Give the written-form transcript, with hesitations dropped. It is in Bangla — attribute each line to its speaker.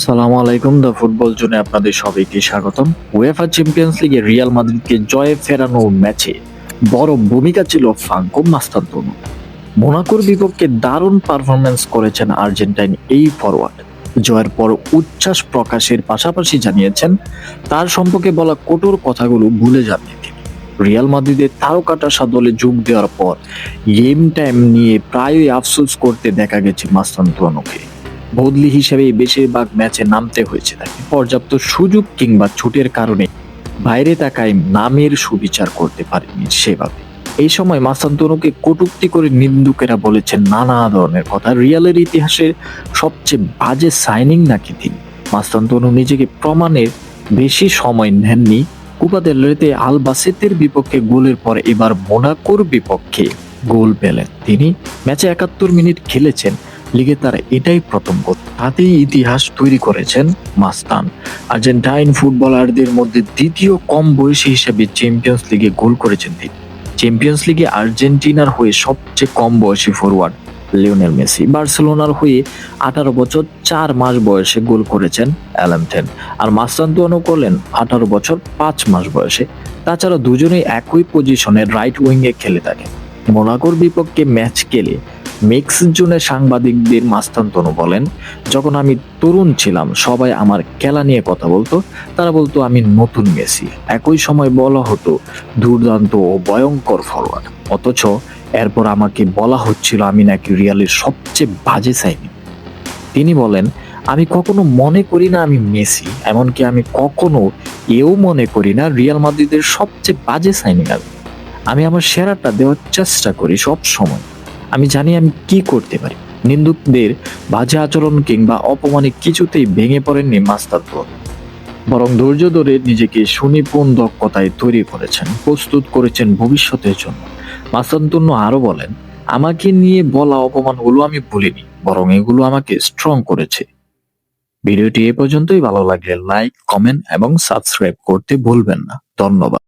Speaker 1: সালামু আলাইকুম, দ্য ফুটবল জোনে আপনাদের সবাইকে স্বাগতম। উয়েফা চ্যাম্পিয়ন্স লিগে রিয়াল মাদ্রিদকে জয়ে ফেরানোর ম্যাচে বড় ভূমিকা ছিল ফ্রাঙ্কো মাস্তান্তোনো। মোনাকোর বিপক্ষে দারুণ পারফরম্যান্স করেছেন আর্জেন্টাইন এই ফরওয়ার্ড। জয়ের পর উচ্ছ্বাস প্রকাশের পাশাপাশি জানিয়েছেন তার সম্পর্কে বলা কঠোর কথাগুলো ভুলে যাননি তিনি। রিয়াল মাদ্রিদের তারকাটাসা দলে যোগ দেওয়ার পর গেম টাইম নিয়ে প্রায়ই আফসোস করতে দেখা গেছে মাস্তান্তোনোকে। বদলি হিসেবে বেশিরভাগ ম্যাচে নামতে হয়েছে তাকে। পর্যাপ্ত সুযোগ কিংবা ছুটের কারণে বাইরে তাকায় নামের সুবিচার করতে পারেনি সেভাবে। এই সময় মাস্তান্তোনোকে কটূক্তি করে নিন্দুকেরা বলেছেন নানা ধরনের কথা। রিয়ালের ইতিহাসের সবচেয়ে বাজে সাইনিং নাকি তিনি। মাস্তান্তোনো নিজেকে প্রমাণের বেশি সময় নেননি। কোপা দেল রেতে আলবাসেতের বিপক্ষে গোলের পর এবার মোনাকোর বিপক্ষে গোল পেলেন তিনি। ম্যাচে ৭১ মিনিট খেলেছেন, লিগে তার এটাই প্রথম গোল। তাতেই ইতিহাস তৈরি করেছেন মাস্তান। আর্জেন্টাইন ফুটবলারদের মধ্যে দ্বিতীয় কম বয়সী হিসেবে চ্যাম্পিয়ন্স লিগে গোল করেছেন তিনি। চ্যাম্পিয়ন্স লিগে আর্জেন্টিনার হয়ে সবচেয়ে কম বয়সী ফরওয়ার্ড লিওনেল মেসি। বার্সেলোনার হয়ে ১৮ বছর ৪ মাস বয়সে গোল করেছেন অ্যালানথেন। আর মাস্তান্তোনো করলেন ১৮ বছর ৫ মাস বয়সে। তাছাড়া দুজনেই একই পজিশনে রাইট উইংয়ে খেলে থাকেন। মোনাকোর বিপক্ষে ম্যাচ খেলে মিক্স জোনে সাংবাদিকদের মাস্তান্তোনো বলেন, যখন আমি তরুণ ছিলাম সবাই আমার খেলা নিয়ে কথা বলতো, তারা বলতো আমি নতুন মেসি। একই সময় বলা হতো দুর্দান্ত ও ভয়ঙ্কর ফরওয়ার্ড, অথচ এরপর আমাকে বলা হচ্ছিল আমি নাকি রিয়ালের সবচেয়ে বাজে সাইনিং। তিনি বলেন, আমি কখনো মনে করি না আমি মেসি, এমনকি আমি কখনো এও মনে করি না রিয়াল মাদ্রিদের সবচেয়ে বাজে সাইনিং। আমি আমার সেরাটা দেওয়ার চেষ্টা করি সব সময়। আমি জানি আমি কি করতে পারি। নিন্দুকদের বাজে আচরণ কিংবা অপমানে কিছুতেই ভেঙে পড়েননি মাস্তান্তোনো, বরং ধৈর্য ধরে নিজেকে সুনিপুণ দক্ষতায় তৈরি করেছেন, প্রস্তুত করেছেন ভবিষ্যতের জন্য। মাস্তান্তোনো আরো বলেন, আমাকে নিয়ে বলা অপমানগুলো আমি ভুলিনি, বরং এগুলো আমাকে স্ট্রং করেছে। ভিডিওটি এ পর্যন্তই। ভালো লাগলে লাইক, কমেন্ট এবং সাবস্ক্রাইব করতে ভুলবেন না। ধন্যবাদ।